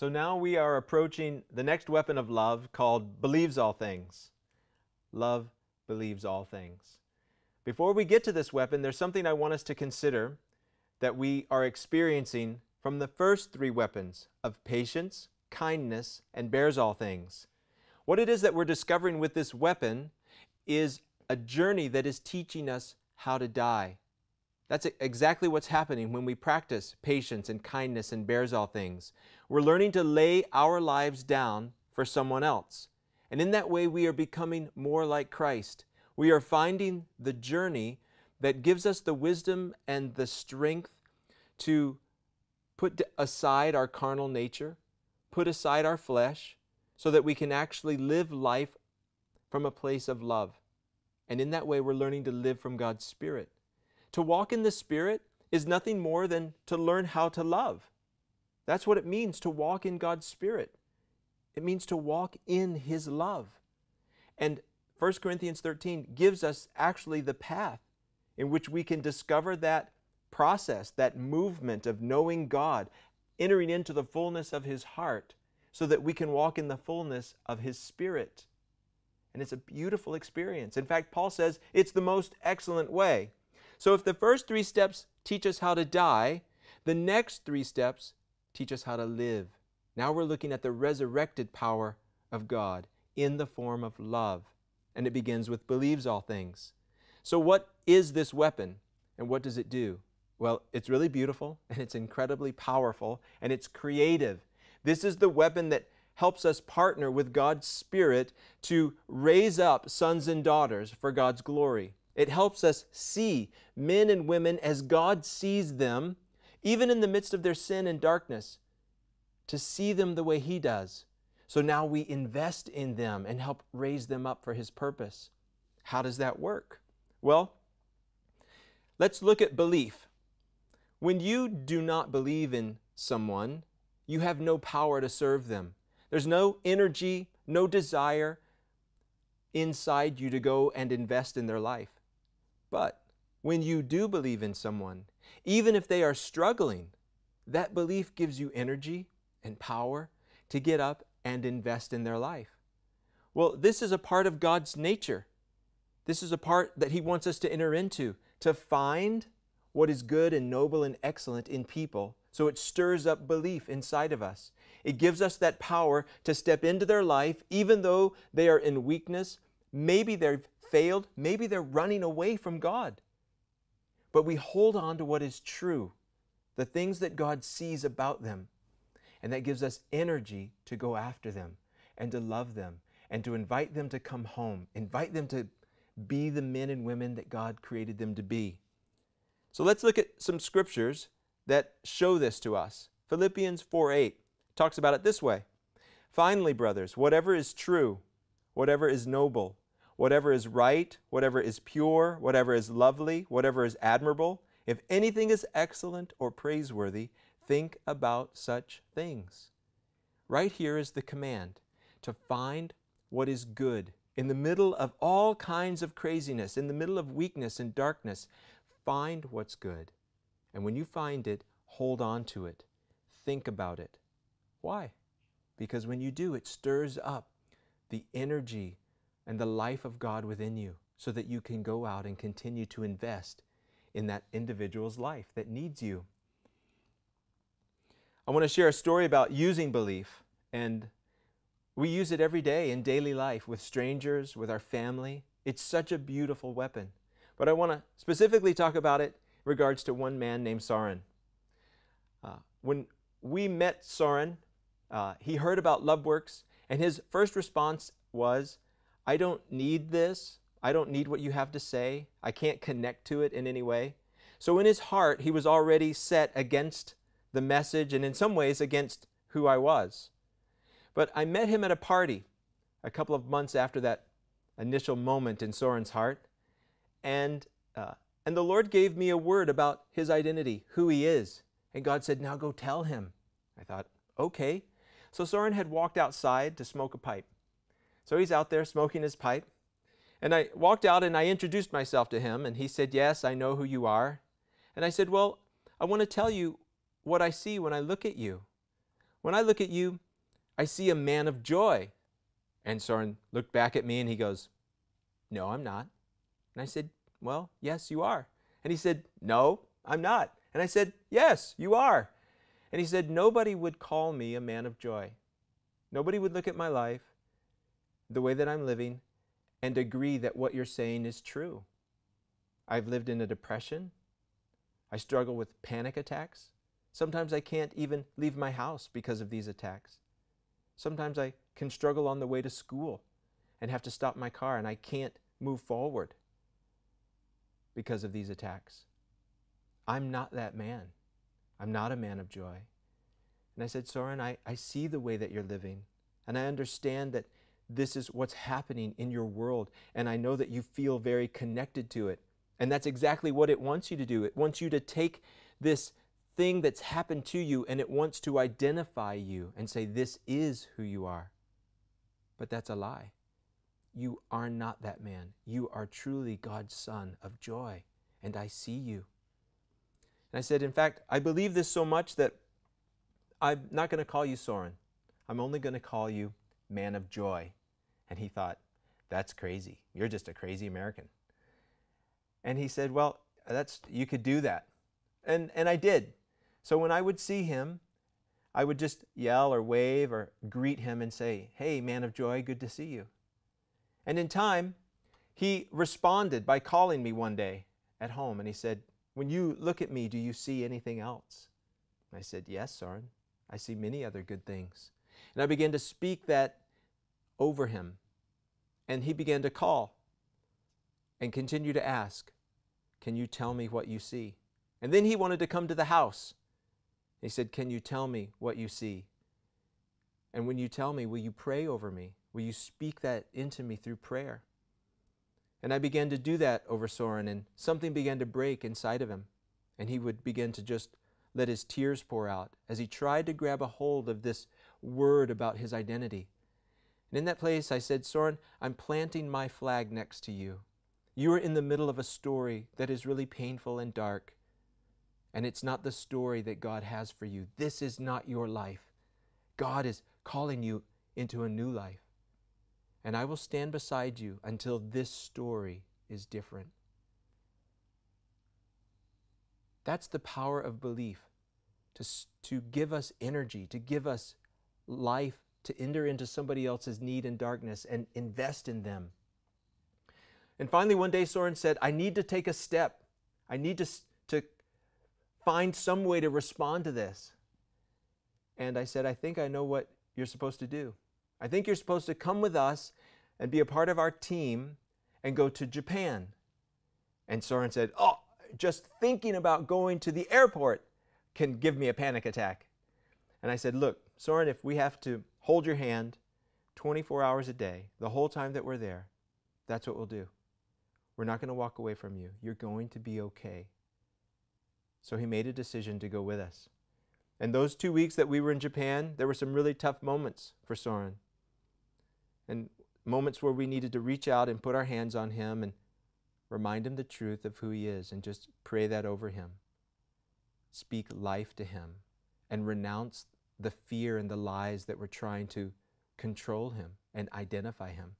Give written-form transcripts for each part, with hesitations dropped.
So now we are approaching the next weapon of love called believes all things. Love believes all things. Before we get to this weapon, there's something I want us to consider that we are experiencing from the first three weapons of patience, kindness, and bears all things. What it is that we're discovering with this weapon is a journey that is teaching us how to die. That's exactly what's happening when we practice patience and kindness and bears all things. We're learning to lay our lives down for someone else. And in that way, we are becoming more like Christ. We are finding the journey that gives us the wisdom and the strength to put aside our carnal nature, put aside our flesh, so that we can actually live life from a place of love. And in that way, we're learning to live from God's Spirit. To walk in the Spirit is nothing more than to learn how to love. That's what it means to walk in God's Spirit. It means to walk in His love. And 1 Corinthians 13 gives us actually the path in which we can discover that process, that movement of knowing God, entering into the fullness of His heart, so that we can walk in the fullness of His Spirit. And it's a beautiful experience. In fact, Paul says it's the most excellent way. So if the first three steps teach us how to die, the next three steps teach us how to live. Now we're looking at the resurrected power of God in the form of love. And it begins with believes all things. So what is this weapon and what does it do? Well, it's really beautiful and it's incredibly powerful and it's creative. This is the weapon that helps us partner with God's Spirit to raise up sons and daughters for God's glory. It helps us see men and women as God sees them, even in the midst of their sin and darkness, to see them the way He does. So now we invest in them and help raise them up for His purpose. How does that work? Well, let's look at belief. When you do not believe in someone, you have no power to serve them. There's no energy, no desire inside you to go and invest in their life. But when you do believe in someone, even if they are struggling, that belief gives you energy and power to get up and invest in their life. Well, this is a part of God's nature. This is a part that He wants us to enter into, to find what is good and noble and excellent in people. So it stirs up belief inside of us. It gives us that power to step into their life, even though they are in weakness. Maybe they've failed. Maybe they're running away from God. But we hold on to what is true, the things that God sees about them. And that gives us energy to go after them and to love them and to invite them to come home, invite them to be the men and women that God created them to be. So let's look at some scriptures that show this to us. Philippians 4:8 talks about it this way. Finally, brothers, whatever is true, whatever is noble, whatever is right, whatever is pure, whatever is lovely, whatever is admirable, if anything is excellent or praiseworthy, think about such things. Right here is the command to find what is good in the middle of all kinds of craziness, in the middle of weakness and darkness. Find what's good. And when you find it, hold on to it. Think about it. Why? Because when you do, it stirs up the energy and the life of God within you so that you can go out and continue to invest in that individual's life that needs you. I want to share a story about using belief, and we use it every day in daily life with strangers, with our family. It's such a beautiful weapon. But I want to specifically talk about it in regards to one man named Sauron. When we met Sauron, he heard about LoveWorks, and his first response was, I don't need this. I don't need what you have to say. I can't connect to it in any way. So in his heart, he was already set against the message and in some ways against who I was. But I met him at a party a couple of months after that initial moment in Sauron's heart. And the Lord gave me a word about his identity, who he is. And God said, now go tell him. I thought, okay. So Sauron had walked outside to smoke a pipe. So he's out there smoking his pipe. And I walked out and I introduced myself to him. And he said, yes, I know who you are. And I said, well, I want to tell you what I see when I look at you. When I look at you, I see a man of joy. And Soren looked back at me and he goes, no, I'm not. And I said, well, yes, you are. And he said, no, I'm not. And I said, yes, you are. And he said, nobody would call me a man of joy. Nobody would look at my life, the way that I'm living, and agree that what you're saying is true. I've lived in a depression. I struggle with panic attacks. Sometimes I can't even leave my house because of these attacks. Sometimes I can struggle on the way to school and have to stop my car, and I can't move forward because of these attacks. I'm not that man. I'm not a man of joy. And I said, Soren, I see the way that you're living, and I understand that this is what's happening in your world, and I know that you feel very connected to it. And that's exactly what it wants you to do. It wants you to take this thing that's happened to you, and it wants to identify you and say, this is who you are. But that's a lie. You are not that man. You are truly God's son of joy, and I see you. And I said, in fact, I believe this so much that I'm not going to call you Soren. I'm only going to call you man of joy. And he thought, that's crazy. You're just a crazy American. And he said, well, you could do that. And I did. So when I would see him, I would just yell or wave or greet him and say, hey, man of joy, good to see you. And in time, he responded by calling me one day at home, and he said, when you look at me, do you see anything else? And I said, yes, Soren, I see many other good things. And I began to speak that over him, and he began to call and continue to ask, can you tell me what you see? And then he wanted to come to the house. He said, can you tell me what you see? And when you tell me, will you pray over me? Will you speak that into me through prayer? And I began to do that over Soren, and something began to break inside of him. And he would begin to just let his tears pour out as he tried to grab a hold of this word about his identity. And in that place, I said, Soren, I'm planting my flag next to you. You are in the middle of a story that is really painful and dark. And it's not the story that God has for you. This is not your life. God is calling you into a new life. And I will stand beside you until this story is different. That's the power of belief, to give us energy, to give us life, to enter into somebody else's need and darkness and invest in them. And finally, one day Soren said, I need to take a step. I need to find some way to respond to this. And I said, I think I know what you're supposed to do. I think you're supposed to come with us and be a part of our team and go to Japan. And Soren said, oh, just thinking about going to the airport can give me a panic attack. And I said, look, Soren, if we have to hold your hand 24 hours a day, the whole time that we're there, that's what we'll do. We're not going to walk away from you. You're going to be okay. So he made a decision to go with us. And those 2 weeks that we were in Japan, there were some really tough moments for Soren. And moments where we needed to reach out and put our hands on him and remind him the truth of who he is and just pray that over him. Speak life to him and renounce the fear and the lies that were trying to control him and identify him.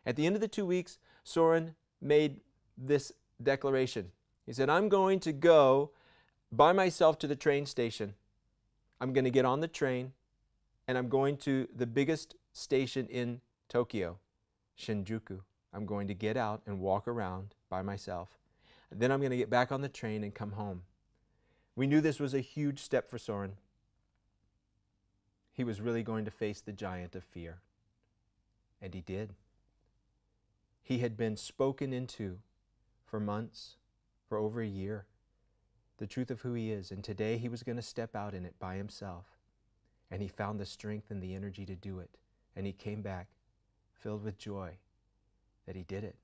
At the end of the 2 weeks, Soren made this declaration. He said, I'm going to go by myself to the train station. I'm going to get on the train, and I'm going to the biggest station in Tokyo, Shinjuku. I'm going to get out and walk around by myself. Then I'm going to get back on the train and come home. We knew this was a huge step for Soren. He was really going to face the giant of fear. And he did. He had been spoken into for months, for over a year, the truth of who he is. And today he was going to step out in it by himself. And he found the strength and the energy to do it. And he came back filled with joy that he did it.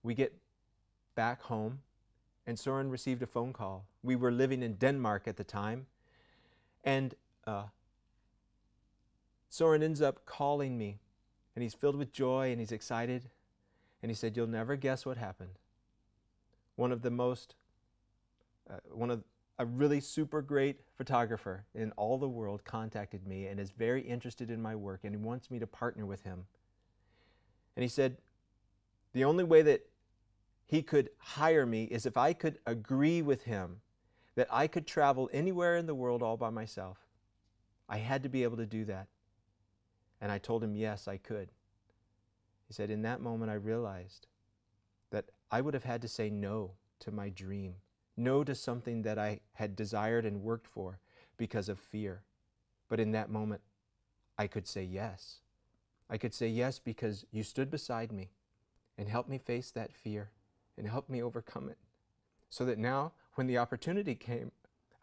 We get back home, and Soren received a phone call. We were living in Denmark at the time. And Soren ends up calling me. And he's filled with joy and he's excited. And he said, you'll never guess what happened. One of a really super great photographer in all the world contacted me and is very interested in my work, and he wants me to partner with him. And he said the only way that he could hire me is if I could agree with him that I could travel anywhere in the world all by myself. I had to be able to do that. And I told him, yes, I could. He said, in that moment I realized that I would have had to say no to my dream, no to something that I had desired and worked for because of fear. But in that moment, I could say yes. I could say yes because you stood beside me and helped me face that fear and helped me overcome it, so that now, when the opportunity came,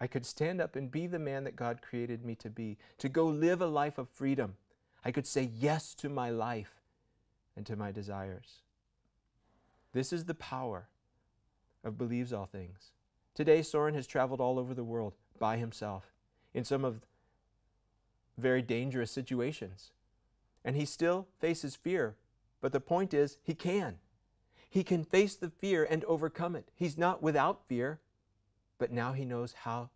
I could stand up and be the man that God created me to be, to go live a life of freedom. I could say yes to my life and to my desires. This is the power of believes all things. Today, Sauron has traveled all over the world by himself in some of very dangerous situations. And he still faces fear, but the point is he can. He can face the fear and overcome it. He's not without fear, but now he knows how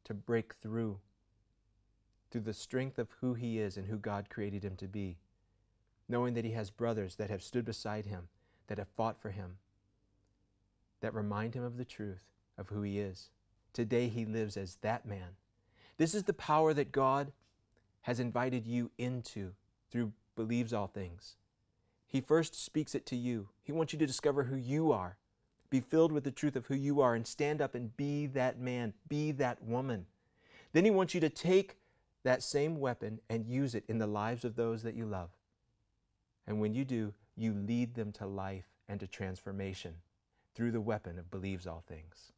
to break through the strength of who he is and who God created him to be, knowing that he has brothers that have stood beside him, that have fought for him, that remind him of the truth of who he is. Today he lives as that man. This is the power that God has invited you into through believes all things. He first speaks it to you. He wants you to discover who you are. Be filled with the truth of who you are and stand up and be that man, be that woman. Then he wants you to take that same weapon and use it in the lives of those that you love. And when you do, you lead them to life and to transformation through the weapon of believes all things.